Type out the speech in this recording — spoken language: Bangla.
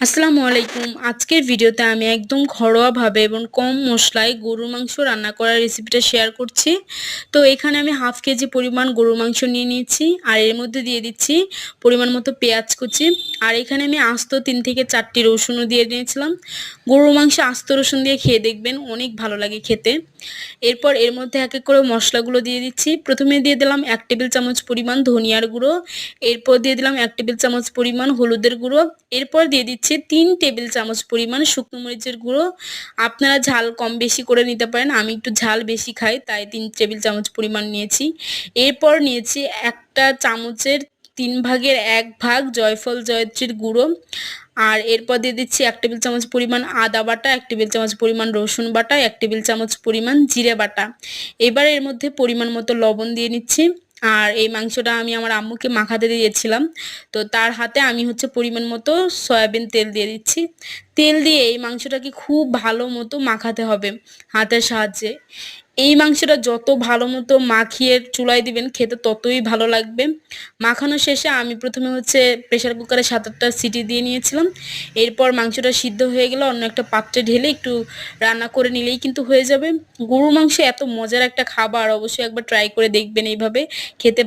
আসসালামু আলাইকুম। আজকের ভিডিওতে আমি একদম ঘরোয়াভাবে এবং কম মশলায় গরুর মাংস রান্না করার রেসিপিটা শেয়ার করছি। তো এখানে আমি হাফ কেজি পরিমাণ গরুর মাংস নিয়ে নিয়েছি, আর এর মধ্যে দিয়ে দিচ্ছি পরিমাণ মতো পেঁয়াজ কুচি। আর এখানে আমি আস্ত 3 থেকে 4টি রসুনও দিয়ে নিয়েছিলাম। গরুর মাংসে আস্ত রসুন দিয়ে খেয়ে দেখবেন, অনেক ভালো লাগে খেতে। এরপর এর মধ্যে এক এক করে মশলাগুলো দিয়ে দিচ্ছি। প্রথমে দিয়ে দিলাম 1 টেবিল চামচ পরিমাণ ধনিয়ার গুঁড়ো, এরপর দিয়ে দিলাম 1 টেবিল চামচ পরিমাণ হলুদের গুঁড়ো, এরপর দিয়ে দিচ্ছি 3 টেবিল চামচ পরিমাণ শুকনো মরিচের গুঁড়ো। আপনারা ঝাল কম বেশি করে নিতে পারেন, আমি একটু ঝাল বেশি খাই তাই 3 টেবিল চামচ পরিমাণ নিয়েছি। এরপর নিয়েছি একটা চামচের 3 ভাগের 1 ভাগ জয়ফল জয়ত্রীর গুঁড়ো। আর এরপর দিয়ে দিচ্ছি 1 টেবিল চামচ পরিমাণ আদা বাটা, 1 টেবিল চামচ পরিমাণ রসুন বাটা, 1 টেবিল চামচ পরিমাণ জিরে বাটা। এবার এর মধ্যে পরিমাণ মতো লবণ দিয়ে নিচ্ছি। আর এই মাংসটা আমি আমার আম্মুকে মাখাতে দিয়েছিলাম, তো তার হাতে আমি পরিমাণ মতো সয়াবিন তেল দিয়ে দিচ্ছি। তেল দিয়ে এই মাংসটাকে খুব ভালো মতো মাখাতে হবে হাতের সাহায্যে। এই মাংসটা যত ভালো মতো মাখিয়ে চুলায় দিবেন, খেতে ততই ভালো লাগবে। মাখানো শেষে আমি প্রথমে প্রেসার কুকারে 7-8টা সিটি দিয়ে নিয়েছিলাম। এরপর মাংসটা সিদ্ধ হয়ে গেলে অন্য একটা পাত্রে ঢেলে একটু রান্না করে নিলেই কিন্তু হয়ে যাবে। গরুর মাংস এত মজার একটা খাবার, অবশ্যই একবার ট্রাই করে দেখবেন এইভাবে, খেতে